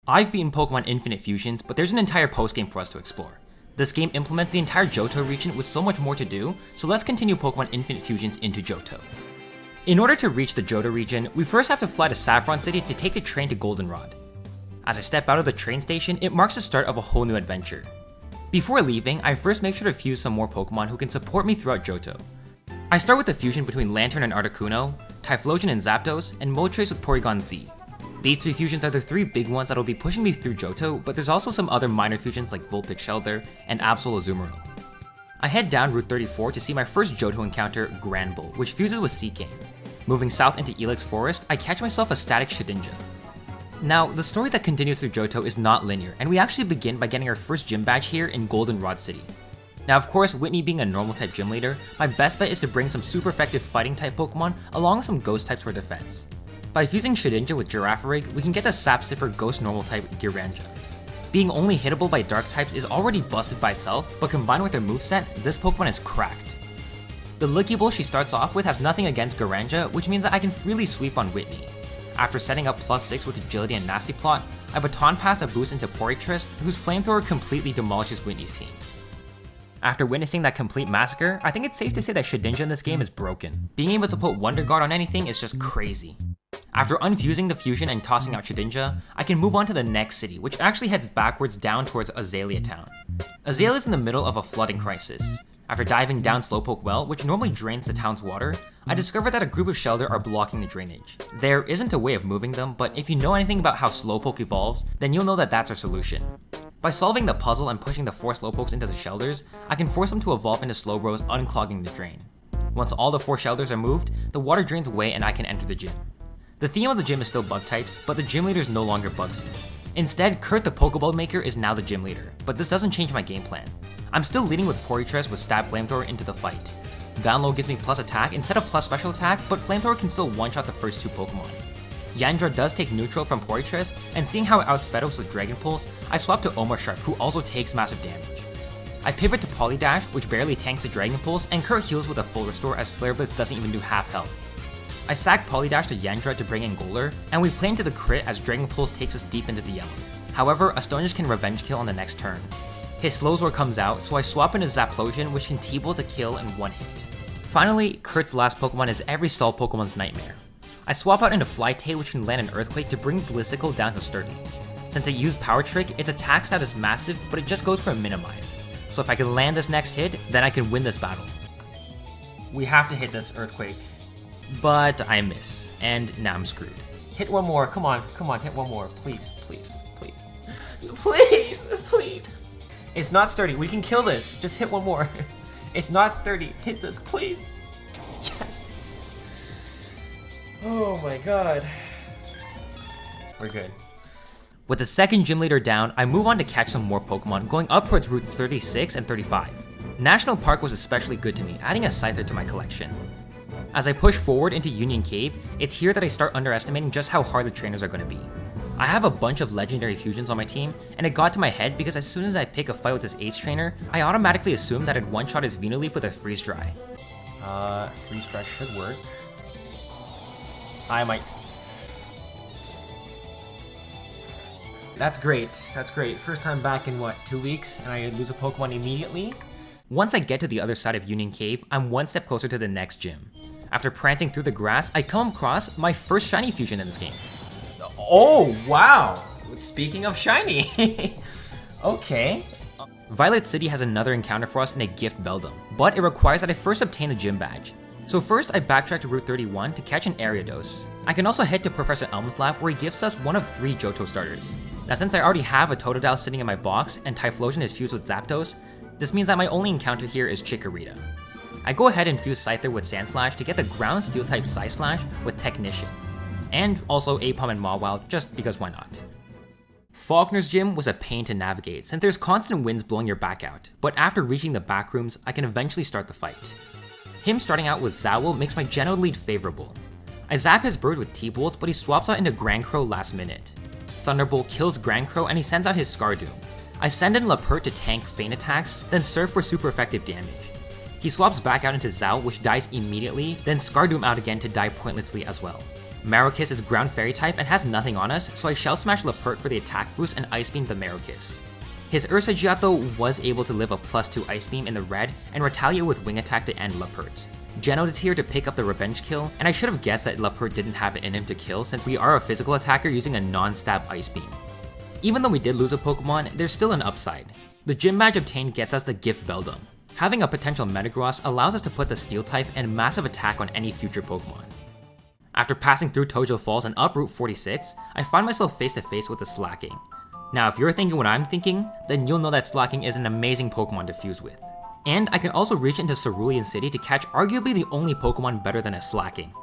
I've beaten Pokemon Infinite Fusions, but there's an entire postgame for us to explore. This game implements the entire Johto region with so much more to do, so let's continue Pokemon Infinite Fusions into Johto. In order to reach the Johto region, we first have to fly to Saffron City to take the train to Goldenrod. As I step out of the train station, it marks the start of a whole new adventure. Before leaving, I first make sure to fuse some more Pokemon who can support me throughout Johto. I start with the fusion between Lantern and Articuno, Typhlosion and Zapdos, and Moltres with Porygon Z. These three fusions are the three big ones that will be pushing me through Johto, but there's also some other minor fusions like Vulpix Shelter and Absol Azumarill. I head down Route 34 to see my first Johto encounter, Granbull, which fuses with Seacane. Moving south into Elix Forest, I catch myself a static Shedinja. Now, the story that continues through Johto is not linear, and we actually begin by getting our first gym badge here in Goldenrod City. Now of course, Whitney being a normal type gym leader, my best bet is to bring some super effective fighting type Pokemon along with some ghost types for defense. By fusing Shedinja with Girafarig, we can get the Sap Sipper ghost normal type Giranja. Being only hittable by dark types is already busted by itself, but combined with her moveset, this Pokemon is cracked. The Lickible she starts off with has nothing against Giranja, which means that I can freely sweep on Whitney. After setting up +6 with Agility and Nasty Plot, I Baton Pass a boost into Porytris, whose Flamethrower completely demolishes Whitney's team. After witnessing that complete massacre, I think it's safe to say that Shedinja in this game is broken. Being able to put Wonder Guard on anything is just crazy. After unfusing the fusion and tossing out Shedinja, I can move on to the next city, which actually heads backwards down towards Azalea Town. Azalea is in the middle of a flooding crisis. After diving down Slowpoke Well, which normally drains the town's water, I discovered that a group of Shelder are blocking the drainage. There isn't a way of moving them, but if you know anything about how Slowpoke evolves, then you'll know that that's our solution. By solving the puzzle and pushing the 4 Slowpokes into the Shelders, I can force them to evolve into Slowbros, unclogging the drain. Once all the 4 Shelders are moved, the water drains away and I can enter the gym. The theme of the gym is still bug types, but the gym leader is no longer Bugsy. Instead, Kurt the Pokeball maker is now the gym leader, but this doesn't change my game plan. I'm still leading with Porytris with Stab Flamethrower into the fight. Down low gives me plus attack instead of plus special attack, but Flamethrower can still one-shot the first 2 Pokemon. Yandra does take neutral from Porytris, and seeing how it outsped us with Dragon Pulse, I swap to Omasharp, who also takes massive damage. I pivot to Polydash, which barely tanks the Dragon Pulse, and Kurt heals with a full restore as Flare Blitz doesn't even do half health. I sack Polydash to Yandra to bring in Golur, and we play into the crit as Dragon Pulse takes us deep into the yellow. However, Astonish can revenge kill on the next turn. His Slowzor comes out, so I swap into Zaplosion, which can T-Bolt to kill in 1 hit. Finally, Kurt's last Pokemon is every stall Pokemon's nightmare. I swap out into Flytail, which can land an Earthquake to bring Blistical down to Sturdy. Since it used Power Trick, its attack stat is massive, but it just goes for a minimize. So if I can land this next hit, then I can win this battle. We have to hit this Earthquake. But I miss, and now I'm screwed. Hit one more, come on, hit one more, please, please, please. Please, please. It's not sturdy, we can kill this, just hit one more. It's not sturdy, hit this, please. Yes. Oh my god. We're good. With the second gym leader down, I move on to catch some more Pokemon, going up towards routes 36 and 35. National Park was especially good to me, adding a Scyther to my collection. As I push forward into Union Cave, it's here that I start underestimating just how hard the trainers are going to be. I have a bunch of legendary fusions on my team, and it got to my head because as soon as I pick a fight with this Ace trainer, I automatically assumed that I'd one-shot his Venaleaf with a Freeze Dry. Freeze Dry should work. I might... That's great, that's great. First time back in what, 2 weeks, and I lose a Pokemon immediately? Once I get to the other side of Union Cave, I'm one step closer to the next gym. After prancing through the grass, I come across my first shiny fusion in this game. Oh, wow! Speaking of shiny! Okay. Violet City has another encounter for us in a gift Beldum, but it requires that I first obtain the gym badge. So first, I backtrack to Route 31 to catch an Ariados. I can also head to Professor Elm's lab where he gives us one of 3 Johto starters. Now since I already have a Totodile sitting in my box and Typhlosion is fused with Zapdos, this means that my only encounter here is Chikorita. I go ahead and fuse Scyther with Sandslash to get the ground steel type Psyslash with Technician. And also Apom and Mawile, just because why not. Faulkner's gym was a pain to navigate since there's constant winds blowing your back out, but after reaching the back rooms, I can eventually start the fight. Him starting out with Zowl makes my general lead favorable. I zap his bird with T-Bolts, but he swaps out into Grand Crow last minute. Thunderbolt kills Grand Crow and he sends out his Skardoom. I send in Lapert to tank feint attacks, then Surf for super effective damage. He swaps back out into Zowl, which dies immediately, then Skardoom out again to die pointlessly as well. Marowak is ground fairy type and has nothing on us, so I Shell Smash Lappert for the attack boost and Ice Beam the Marowak. His Ursa Giotto was able to live a +2 Ice Beam in the red and retaliate with Wing Attack to end Lappert. Geodude is here to pick up the revenge kill, and I should have guessed that Lappert didn't have it in him to kill since we are a physical attacker using a non-stab Ice Beam. Even though we did lose a Pokemon, there's still an upside. The Gym Badge obtained gets us the Gift Beldum. Having a potential Metagross allows us to put the Steel type and Massive Attack on any future Pokemon. After passing through Tojo Falls and up Route 46, I find myself face to face with the Slacking. Now if you're thinking what I'm thinking, then you'll know that Slacking is an amazing Pokemon to fuse with. And I can also reach into Cerulean City to catch arguably the only Pokemon better than a Slacking.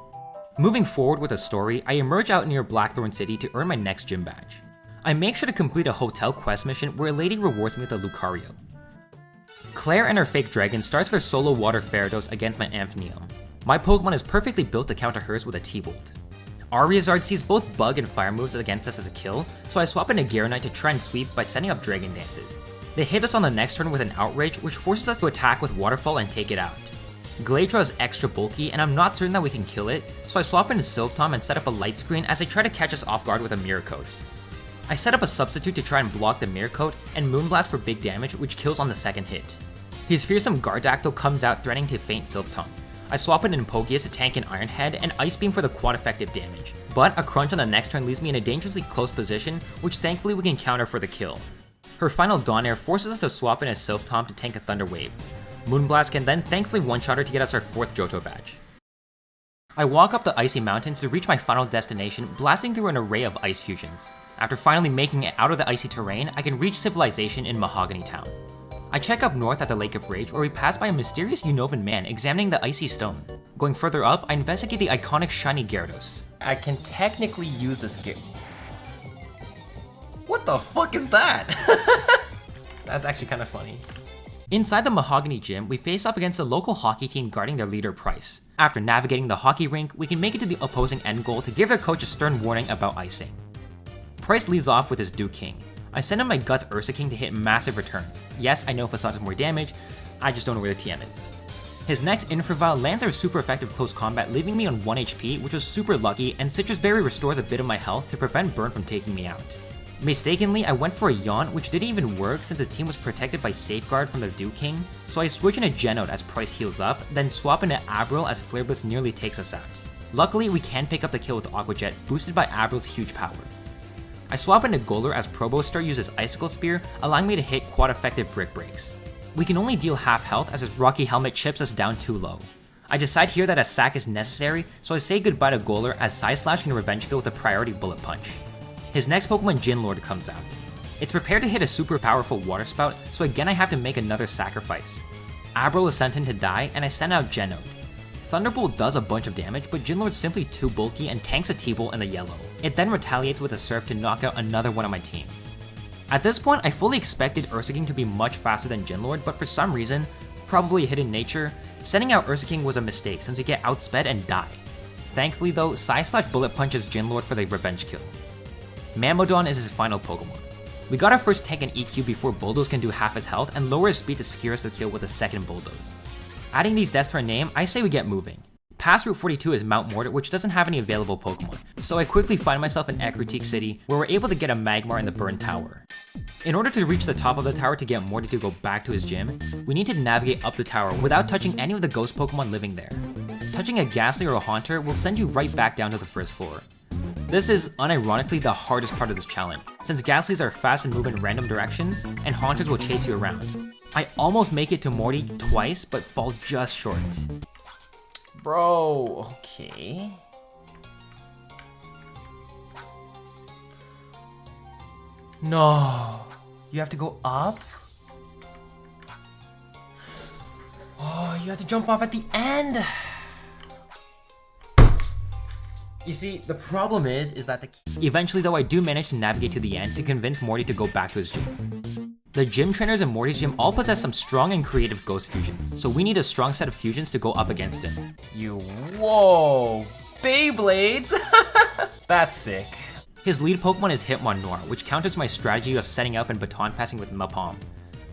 Moving forward with the story, I emerge out near Blackthorn City to earn my next Gym Badge. I make sure to complete a hotel quest mission where a lady rewards me with a Lucario. Claire and her fake dragon starts her solo water Gyarados against my Amphaneum. My Pokemon is perfectly built to counter hers with a T-Bolt. Charizard sees both Bug and Fire moves against us as a kill, so I swap into Gyarados to try and sweep by setting up Dragon Dances. They hit us on the next turn with an Outrage, which forces us to attack with Waterfall and take it out. Gladeaw is extra bulky and I'm not certain that we can kill it, so I swap into Sylvetom and set up a Light Screen as they try to catch us off guard with a Mirror Coat. I set up a Substitute to try and block the Mirror Coat and Moonblast for big damage, which kills on the second hit. His fearsome Gardactyl comes out threatening to feint Sylvetom. I swap in Pogius to tank an Iron Head and Ice Beam for the quad effective damage, but a Crunch on the next turn leaves me in a dangerously close position, which thankfully we can counter for the kill. Her final Dawn Air forces us to swap in a Sylvetom to tank a Thunder Wave. Moonblast can then thankfully one-shot her to get us our 4th Johto badge. I walk up the icy mountains to reach my final destination, blasting through an array of ice fusions. After finally making it out of the icy terrain, I can reach civilization in Mahogany Town. I check up north at the Lake of Rage where we pass by a mysterious Unovan man examining the icy stone. Going further up, I investigate the iconic shiny Gyarados. I can technically use this What the fuck is that? That's actually kind of funny. Inside the Mahogany Gym, we face off against the local hockey team guarding their leader Price. After navigating the hockey rink, we can make it to the opposing end goal to give their coach a stern warning about icing. Price leads off with his Duke King. I send in my Guts Ursa King to hit massive returns. Yes, I know Facade does more damage, I just don't know where the TM is. His next Infravile lands our super effective close combat, leaving me on 1 HP, which was super lucky, and Citrus Berry restores a bit of my health to prevent Burn from taking me out. Mistakenly, I went for a Yawn, which didn't even work since his team was protected by Safeguard from the Duke King, so I switch into Geodude as Price heals up, then swap into Abril as Flare Blitz nearly takes us out. Luckily, we can pick up the kill with Aqua Jet, boosted by Abril's huge power. I swap into Golur as Probostar uses Icicle Spear, allowing me to hit quad effective Brick Breaks. We can only deal half health as his Rocky Helmet chips us down too low. I decide here that a sack is necessary, so I say goodbye to Golur as Side Slash can revenge kill with a priority Bullet Punch. His next Pokemon Ginlord comes out. It's prepared to hit a super powerful Water Spout, so again I have to make another sacrifice. Abril is sent in to die, and I send out Geodude. Thunderbolt does a bunch of damage, but Ginlord's simply too bulky and tanks a T-Bolt in the yellow. It then retaliates with a Surf to knock out another one of my team. At this point, I fully expected Ursa King to be much faster than Ginlord, but for some reason, probably hidden nature, sending out Ursa King was a mistake since we get outsped and die. Thankfully though, Side Slash Bullet punches Ginlord for the revenge kill. Mamodon is his final Pokemon. We got our first tank and EQ before Bulldoze can do half his health and lower his speed to secure us the kill with a second Bulldoze. Adding these deaths to our name, I say we get moving. Past Route 42 is Mount Mortar, which doesn't have any available Pokemon, so I quickly find myself in Ecruteak City, where we're able to get a Magmar in the Burn Tower. In order to reach the top of the tower to get Morty to go back to his gym, we need to navigate up the tower without touching any of the ghost Pokemon living there. Touching a Ghastly or a Haunter will send you right back down to the first floor. This is, unironically, the hardest part of this challenge, since Ghastlies are fast and move in random directions, and Haunters will chase you around. I almost make it to Morty twice, but fall just short. Bro, okay. No, you have to go up? Oh, you have to jump off at the end. You see, the problem is that eventually though I do manage to navigate to the end to convince Morty to go back to his gym. The gym trainers in Morty's gym all possess some strong and creative ghost fusions, so we need a strong set of fusions to go up against him. Whoa, Beyblades! That's sick. His lead Pokemon is Hitmonlee, which counters my strategy of setting up and baton passing with Mapom.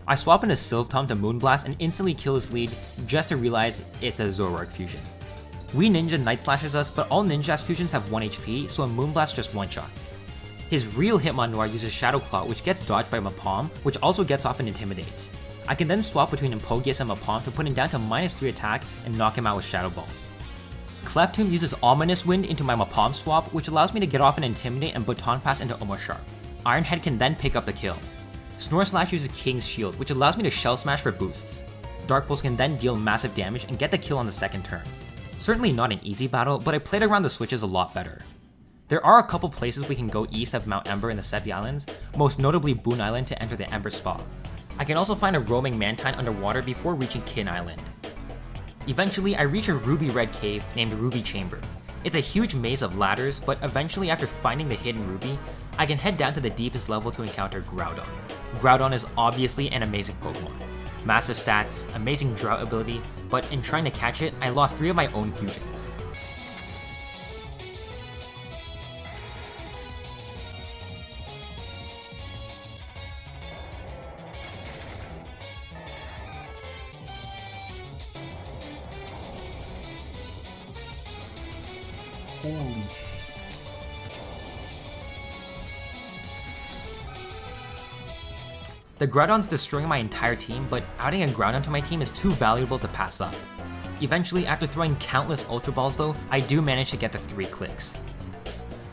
I swap into Sylvetom to Moonblast and instantly kill his lead just to realize it's a Zoroark fusion. We Ninja Night Slashes us, but all Ninja's fusions have 1 HP, so a Moonblast just one-shots. His real Hitmonoir uses Shadow Claw, which gets dodged by Mapom, which also gets off an Intimidate. I can then swap between Empoleon and Mapom to put him down to -3 attack and knock him out with Shadow Balls. Cleftomb uses Ominous Wind into my Mapom swap, which allows me to get off an Intimidate and Baton Pass into Omosharp. Ironhead can then pick up the kill. Snorlash uses King's Shield, which allows me to Shell Smash for boosts. Dark Pulse can then deal massive damage and get the kill on the second turn. Certainly not an easy battle, but I played around the switches a lot better. There are a couple places we can go east of Mount Ember in the Seppi Islands, most notably Boon Island to enter the Ember Spa. I can also find a roaming Mantine underwater before reaching Kin Island. Eventually, I reach a ruby red cave named Ruby Chamber. It's a huge maze of ladders, but eventually after finding the hidden ruby, I can head down to the deepest level to encounter Groudon. Groudon is obviously an amazing Pokemon. Massive stats, amazing drought ability, but in trying to catch it, I lost 3 of my own fusions. Holy. The Groudon's destroying my entire team, but adding a Groudon to my team is too valuable to pass up. Eventually, after throwing countless Ultra Balls though, I do manage to get the 3 clicks.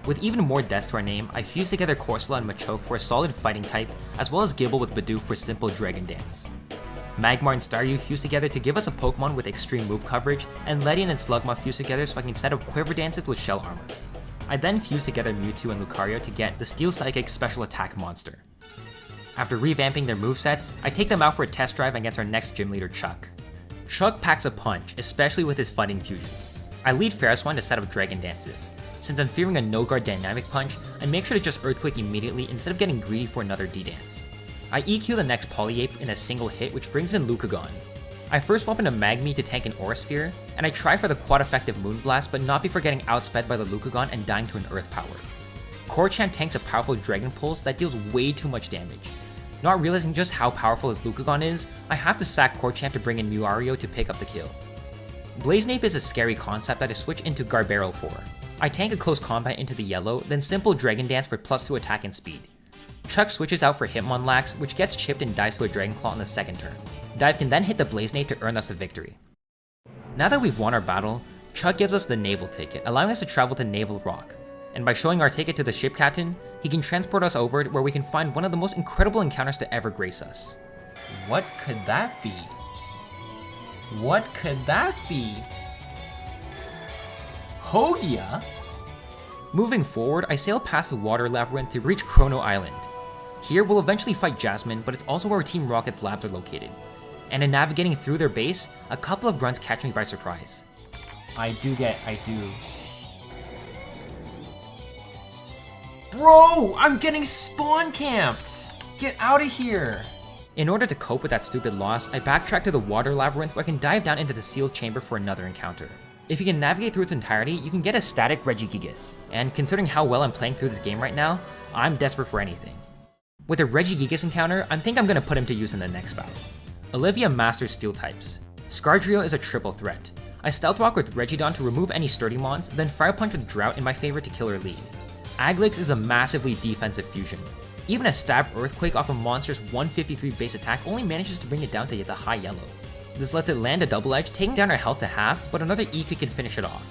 With even more deaths to our name, I fuse together Corsola and Machoke for a solid fighting type, as well as Gible with Bidoof for simple Dragon Dance. Magmar and Staryu fuse together to give us a Pokemon with extreme move coverage, and Ledian and Slugma fuse together so I can set up Quiver Dances with Shell Armor. I then fuse together Mewtwo and Lucario to get the Steel Psychic special attack monster. After revamping their movesets, I take them out for a test drive against our next gym leader, Chuck. Chuck packs a punch, especially with his fighting fusions. I lead Ferrothorn to set up Dragon Dances. Since I'm fearing a no-guard Dynamic Punch, I make sure to just Earthquake immediately instead of getting greedy for another D-Dance. I EQ the next Polyape in a single hit, which brings in Lucagon. I first swap into Magmi to tank an Aura Sphere, and I try for the quad-effective Moonblast, but not before getting outsped by the Lucagon and dying to an Earth Power. Corchan tanks a powerful Dragon Pulse that deals way too much damage. Not realizing just how powerful his Lucagon is, I have to sack Corchan to bring in Mewario to pick up the kill. Blaznape is a scary concept that I switch into Garbarrel for. I tank a close combat into the yellow, then simple Dragon Dance for +2 attack and speed. Chuck switches out for Hitmonlax, which gets chipped and dies to a Dragon Claw on the second turn. Dive can then hit the Blaznape to earn us a victory. Now that we've won our battle, Chuck gives us the Naval Ticket, allowing us to travel to Naval Rock. And by showing our ticket to the ship captain, he can transport us over where we can find one of the most incredible encounters to ever grace us. What could that be? What could that be? Hogia? Moving forward, I sail past the water labyrinth to reach Chrono Island. Here we'll eventually fight Jasmine, but it's also where Team Rocket's labs are located. And in navigating through their base, a couple of grunts catch me by surprise. I do. Bro, I'm getting spawn camped! Get out of here! In order to cope with that stupid loss, I backtrack to the water labyrinth where I can dive down into the sealed chamber for another encounter. If you can navigate through its entirety, you can get a static Regigigas. And considering how well I'm playing through this game right now, I'm desperate for anything. With a Regigigas encounter, I think I'm gonna put him to use in the next battle. Olivia masters steel types. Scardrio is a triple threat. I Stealth Rock with Regidon to remove any sturdy mons, then Fire Punch with Drought in my favor to kill her lead. Aglix is a massively defensive fusion. Even a Stab Earthquake off a monster's 153 base attack only manages to bring it down to the high yellow. This lets it land a double edge, taking down her health to half, but another EQ can finish it off.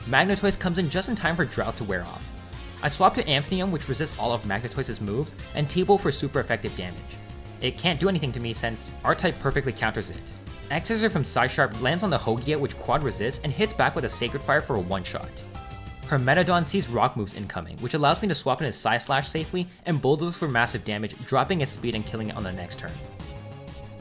Magnetoise comes in just in time for Drought to wear off. I swap to Amphitheum, which resists all of Magnetoise's moves, and T-Bolt for super effective damage. It can't do anything to me since R-Type perfectly counters it. X-Scissor from Psysharp lands on the Hogia, which quad resists and hits back with a Sacred Fire for a one-shot. Her Metadon sees rock moves incoming, which allows me to swap into Psyslash safely and Bulldoze for massive damage, dropping its speed and killing it on the next turn.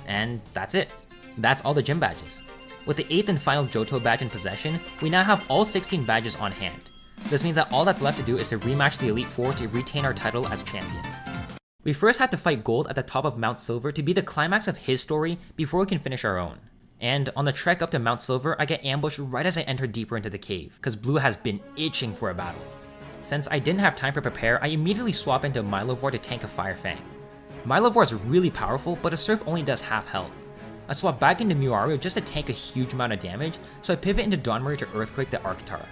And that's it. That's all the gym badges. With the 8th and final Johto badge in possession, we now have all 16 badges on hand. This means that all that's left to do is to rematch the Elite Four to retain our title as champion. We first have to fight Gold at the top of Mount Silver to be the climax of his story before we can finish our own. And on the trek up to Mount Silver, I get ambushed right as I enter deeper into the cave, because Blue has been itching for a battle. Since I didn't have time to prepare, I immediately swap into Milovore to tank a Fire Fang. Milivore is really powerful, but a Surf only does half health. I swap back into Mewario just to tank a huge amount of damage, so I pivot into Donmarie to Earthquake the Arctar.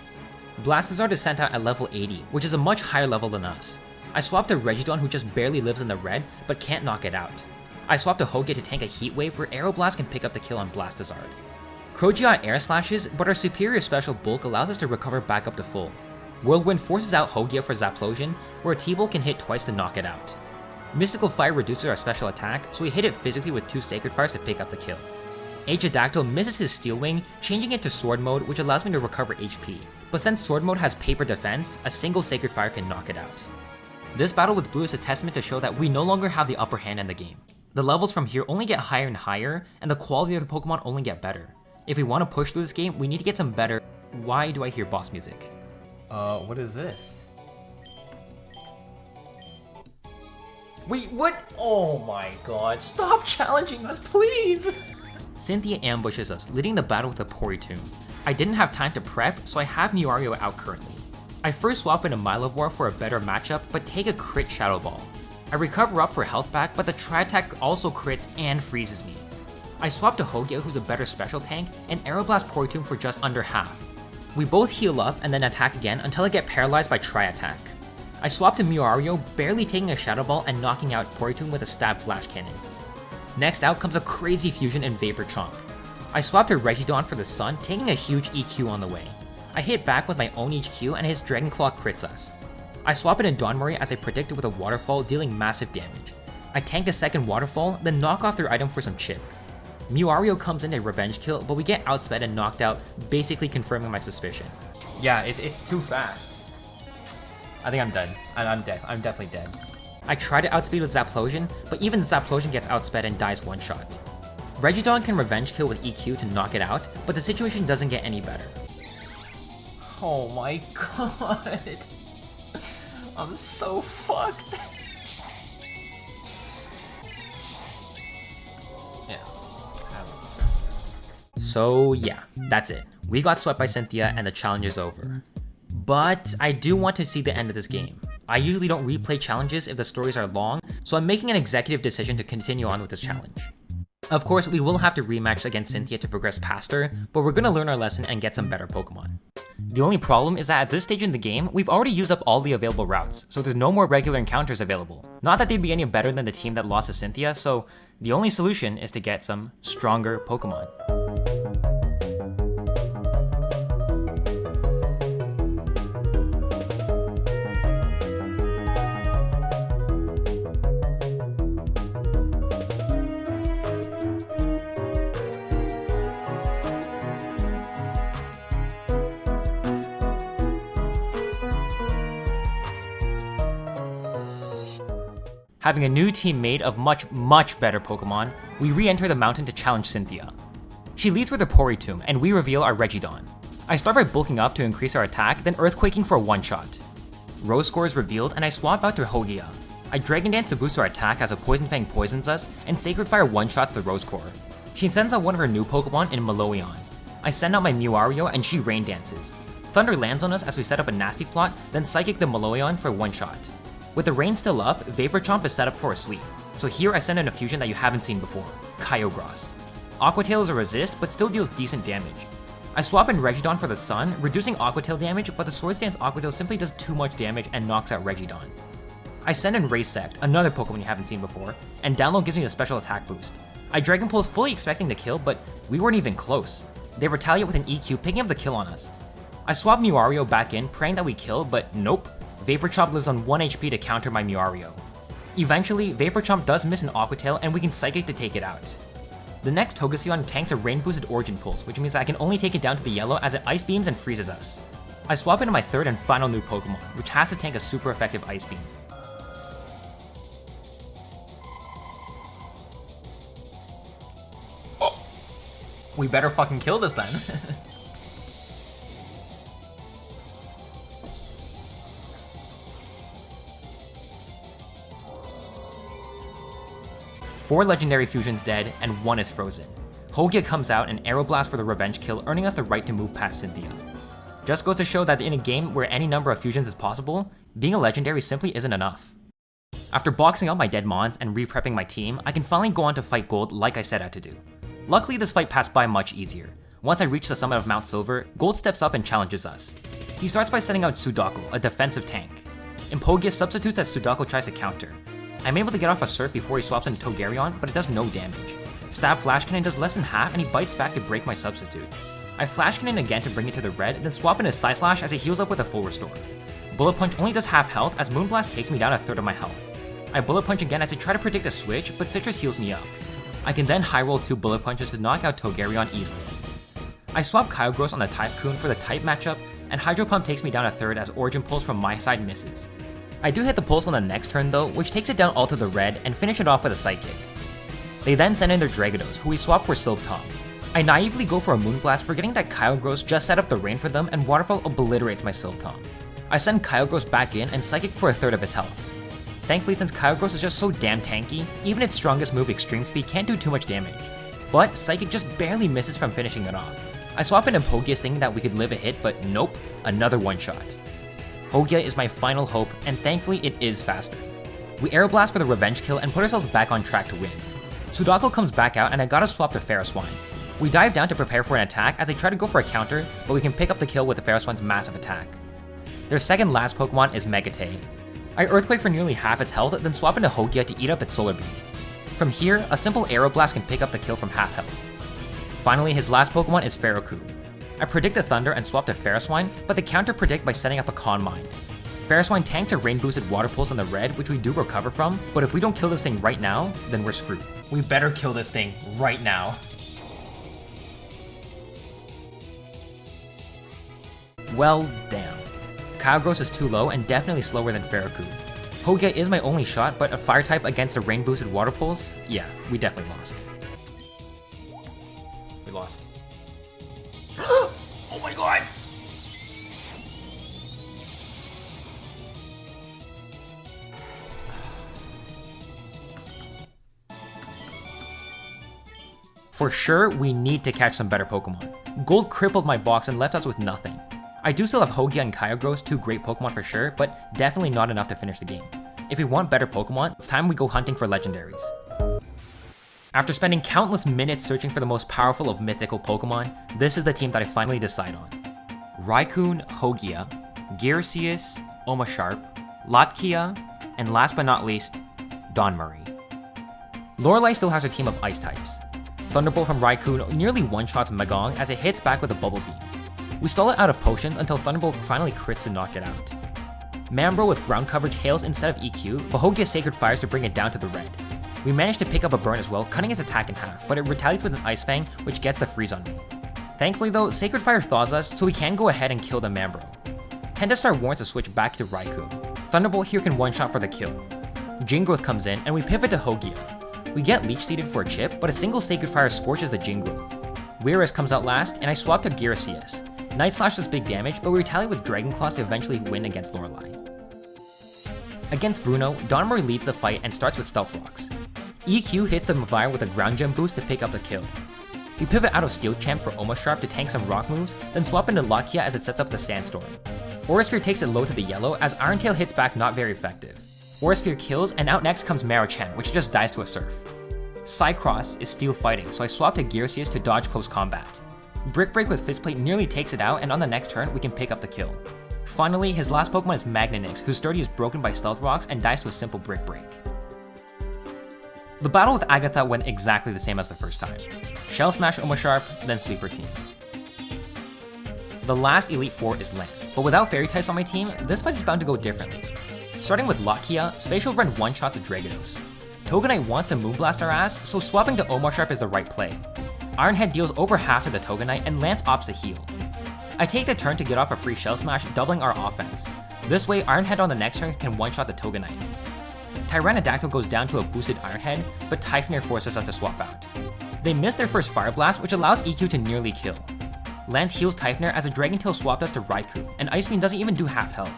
Blastoise is sent out at level 80, which is a much higher level than us. I swap to Regidon, who just barely lives in the red, but can't knock it out. I swap to Hogia to tank a Heat Wave where Aeroblast can pick up the kill on Blastoise. Croagio air slashes, but our superior special bulk allows us to recover back up to full. Whirlwind forces out Hogia for Zaplosion, where a T-Bolt can hit twice to knock it out. Mystical Fire reduces our special attack, so we hit it physically with 2 Sacred Fires to pick up the kill. Aerodactyl misses his Steel Wing, changing it to Sword Mode, which allows me to recover HP. But since Sword Mode has Paper Defense, a single Sacred Fire can knock it out. This battle with Blue is a testament to show that we no longer have the upper hand in the game. The levels from here only get higher and higher, and the quality of the Pokemon only get better. If we want to push through this game, we need to get some better... Why do I hear boss music? What is this? Wait, what? Oh my god, stop challenging us, please! Cynthia ambushes us, leading the battle with a Poritomb. I didn't have time to prep, so I have Mewario out currently. I first swap into Milivore for a better matchup, but take a crit Shadow Ball. I recover up for health back, but the Tri-Attack also crits and freezes me. I swap to Hogia, who's a better special tank, and Aeroblast Poritomb for just under half. We both heal up and then attack again until I get paralyzed by Tri-Attack. I swap to Mewario, barely taking a Shadow Ball and knocking out Poritomb with a Stab Flash Cannon. Next out comes a crazy fusion in Vapor Chomp. I swap to Regidon for the Sun, taking a huge EQ on the way. I hit back with my own HQ and his Dragon Claw crits us. I swap it in Donmarie as I predicted with a Waterfall, dealing massive damage. I tank a second Waterfall, then knock off their item for some chip. Mewario comes in a revenge kill, but we get outsped and knocked out, basically confirming my suspicion. Yeah, it's too fast. I think I'm dead. I'm dead. I'm definitely dead. I try to outspeed with Zaplosion, but even Zaplosion gets outsped and dies one shot. Regidon can revenge kill with EQ to knock it out, but the situation doesn't get any better. Oh my god. I'm so fucked. Yeah. So yeah, that's it. We got swept by Cynthia and the challenge is over. But I do want to see the end of this game. I usually don't replay challenges if the stories are long, so I'm making an executive decision to continue on with this challenge. Of course, we will have to rematch against Cynthia to progress past her, but we're gonna learn our lesson and get some better Pokemon. The only problem is that at this stage in the game, we've already used up all the available routes, so there's no more regular encounters available. Not that they'd be any better than the team that lost to Cynthia, so the only solution is to get some stronger Pokemon. Having a new team made of much better Pokemon, we re-enter the mountain to challenge Cynthia. She leads with her Poritomb, and we reveal our Regidon. I start by bulking up to increase our attack, then Earthquaking for a one-shot. Rose Score is revealed, and I swap out to Hogia. I Dragon Dance to boost our attack as a Poison Fang poisons us, and Sacred Fire one-shots the Rose Core. She sends out one of her new Pokemon in Meloion. I send out my Mewario, and she Rain Dances. Thunder lands on us as we set up a nasty plot, then Psychic the Meloion for one shot. With the rain still up, Vapor Chomp is set up for a sweep. So here I send in a fusion that you haven't seen before, Kyogre. Aqua Tail is a resist, but still deals decent damage. I swap in Regidon for the Sun, reducing Aqua Tail damage, but the Swords Dance Aqua Tail simply does too much damage and knocks out Regidon. I send in Raysect, another Pokemon you haven't seen before, and Download gives me a special attack boost. I Dragon Pulse fully expecting to kill, but we weren't even close. They retaliate with an EQ, picking up the kill on us. I swap Mewario back in, praying that we kill, but nope. Vapor Chomp lives on 1 HP to counter my Mewario. Eventually, Vapor Chomp does miss an Aqua Tail and we can Psychic to take it out. The next Togekion tanks a Rain Boosted Origin Pulse, which means I can only take it down to the yellow as it Ice Beams and freezes us. I swap into my third and final new Pokemon, which has to tank a super effective Ice Beam. Oh! We better fucking kill this then. 4 legendary fusions dead, and 1 is frozen. Hogia comes out and Aeroblast for the revenge kill, earning us the right to move past Cynthia. Just goes to show that in a game where any number of fusions is possible, being a legendary simply isn't enough. After boxing out my dead mons and re-prepping my team, I can finally go on to fight gold like I set out to do. Luckily, this fight passed by much easier. Once I reach the summit of Mount Silver, Gold steps up and challenges us. He starts by sending out Sudoku, a defensive tank. Empogia substitutes as Sudoku tries to counter. I'm able to get off a Surf before he swaps into Togarion, but it does no damage. Stab Flash Cannon does less than half and he bites back to break my substitute. I Flash Cannon again to bring it to the red, then swap into Side Slash as it heals up with a full restore. Bullet Punch only does half health as Moonblast takes me down a third of my health. I Bullet Punch again as I try to predict a switch, but Citrus heals me up. I can then high roll 2 Bullet Punches to knock out Togarion easily. I swap Kyogre on the Typhoon for the type matchup, and Hydro Pump takes me down a third as Origin Pulse from my side misses. I do hit the Pulse on the next turn though, which takes it down all to the red and finish it off with a Psychic. They then send in their Dragados, who we swap for Silph. I naively go for a Moonblast, forgetting that Kyogre just set up the rain for them and Waterfall obliterates my Silph. I send Kyogre back in and Psychic for a third of its health. Thankfully, since Kyogre is just so damn tanky, even its strongest move Extreme Speed can't do too much damage. But Psychic just barely misses from finishing it off. I swap in Empogia thinking that we could live a hit, but nope, another one-shot. Hogia is my final hope, and thankfully it is faster. We Aeroblast for the revenge kill and put ourselves back on track to win. Sudoku comes back out and I gotta swap to Ferrothwine. We dive down to prepare for an attack as I try to go for a counter, but we can pick up the kill with the Ferrothwine's massive attack. Their second last Pokemon is Megatay. I Earthquake for nearly half its health, then swap into Hogia to eat up its Solar Beam. From here, a simple Aeroblast can pick up the kill from half health. Finally, his last Pokemon is Ferroku. I predict the Thunder and swap to Ferrothwine, but they counter predict by setting up a Con Mind. Ferrothwine tanks a rain boosted Water Pulse on the red, which we do recover from, but if we don't kill this thing right now, then we're screwed. We better kill this thing right now. Well, damn. Kyogre is too low and definitely slower than Ferroku. Hogia is my only shot, but a Fire type against a rain boosted Water Pulse? Yeah, we definitely lost. We lost. Oh my god! For sure, we need to catch some better Pokemon. Gold crippled my box and left us with nothing. I do still have Hogia and Kyogre, 2 great Pokemon for sure, but definitely not enough to finish the game. If we want better Pokemon, it's time we go hunting for legendaries. After spending countless minutes searching for the most powerful of mythical Pokemon, this is the team that I finally decide on. Raikou, Hogia, Gyarados, Omasharp, Lotkia, and last but not least, Donmarie. Lorelei still has her team of Ice types. Thunderbolt from Raikou nearly one-shots Magong as it hits back with a Bubble Beam. We stall it out of potions until Thunderbolt finally crits to knock it out. Mambro with ground coverage hails instead of EQ, but Hogia Sacred Fires to bring it down to the red. We manage to pick up a burn as well, cutting its attack in half, but it retaliates with an Ice Fang, which gets the freeze on me. Thankfully though, Sacred Fire thaws us, so we can go ahead and kill the Mambro. Tendestar warns to switch back to Raikou. Thunderbolt here can one-shot for the kill. Jingrowth comes in, and we pivot to Hogia. We get Leech Seeded for a chip, but a single Sacred Fire scorches the Jingrowth. Weiris comes out last, and I swap to Gyarados. Night Slash does big damage, but we retaliate with Dragon Claws to eventually win against Lorelei. Against Bruno, Donmarie leads the fight and starts with Stealth Rocks. EQ hits the Mavire with a Ground Gem boost to pick up the kill. We pivot out of Steel Champ for Omasharp to tank some rock moves, then swap into Lotkia as it sets up the Sandstorm. Aurasphere takes it low to the yellow as Iron Tail hits back not very effective. Aurasphere kills, and out next comes Marochan, which just dies to a Surf. Cycross is Steel fighting, so I swap to Gyarados to dodge close combat. Brick Break with Fist Plate nearly takes it out, and on the next turn, we can pick up the kill. Finally, his last Pokemon is Magnanix, whose sturdy is broken by Stealth Rocks and dies to a simple Brick Break. The battle with Agatha went exactly the same as the first time. Shell Smash Omasharp, then Sweep her team. The last Elite Four is Lance, but without Fairy types on my team, this fight is bound to go differently. Starting with Lotkia, Spatial Rend one-shots a Dragados. Toganite wants to Moonblast our ass, so swapping to Omasharp is the right play. Ironhead deals over half to the Toganite, and Lance opts to heal. I take the turn to get off a free Shell Smash, doubling our offense. This way, Ironhead on the next turn can one-shot the Toganite. Tyrannodactyl goes down to a boosted Ironhead, but Typhonir forces us to swap out. They miss their first Fire Blast, which allows EQ to nearly kill. Lance heals Typhonir as a Dragon Tail swapped us to Raikou, and Ice Beam doesn't even do half health.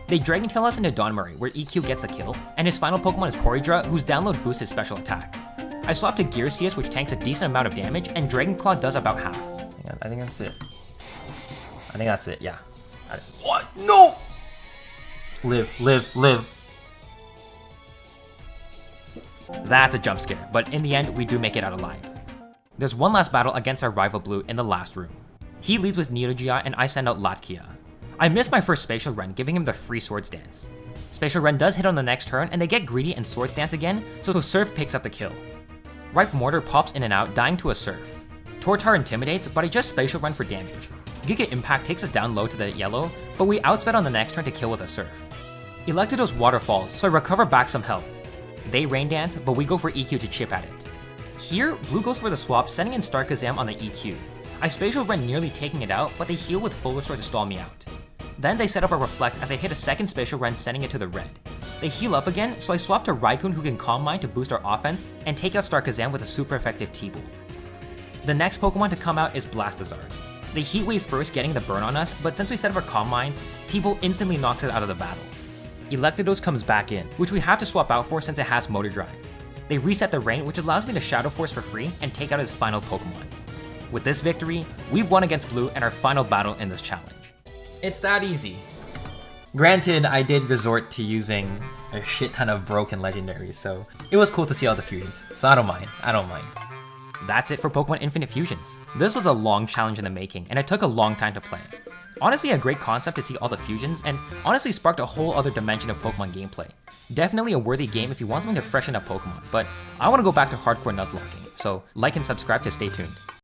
They Dragon Tail us into Donmarie, where EQ gets the kill, and his final Pokemon is Porydra, whose download boosts his special attack. I swap to Gyarados, which tanks a decent amount of damage, and Dragon Claw does about half. I think that's it. I think that's it, yeah. What? No! Live, live, live. That's a jump scare, but in the end, we do make it out alive. There's one last battle against our rival Blue in the last room. He leads with Nidogia and I send out Latkia. I missed my first Spatial Run, giving him the free Swords Dance. Spatial Run does hit on the next turn and they get greedy and Swords Dance again, so Surf picks up the kill. Ripe Mortar pops in and out, dying to a Surf. Tortar intimidates, but I just Spatial Run for damage. Giga Impact takes us down low to the yellow, but we outsped on the next turn to kill with a Surf. Electados waterfalls, so I recover back some health. They Rain Dance, but we go for EQ to chip at it. Here, Blue goes for the swap, sending in Starkazam on the EQ. I Spatial Run nearly taking it out, but they heal with Full Restore to stall me out. Then they set up a Reflect as I hit a second Spatial Run, sending it to the red. They heal up again, so I swap to Raikou who can Calm Mind to boost our offense and take out Starkazam with a super effective T-Bolt. The next Pokemon to come out is Blastazar. They Heat Wave first, getting the burn on us, but since we set up our Calm Minds, T-Bolt instantly knocks it out of the battle. Electados comes back in, which we have to swap out for since it has Motor Drive. They reset the rain, which allows me to Shadow Force for free and take out his final Pokemon. With this victory, we've won against Blue in our final battle in this challenge. It's that easy. Granted, I did resort to using a shit ton of broken legendaries, so it was cool to see all the fusions, so I don't mind. That's it for Pokemon Infinite Fusions. This was a long challenge in the making, and it took a long time to play. Honestly, a great concept to see all the fusions, and honestly sparked a whole other dimension of Pokemon gameplay. Definitely a worthy game if you want something to freshen up Pokemon, but I want to go back to hardcore Nuzlocking, so like and subscribe to stay tuned.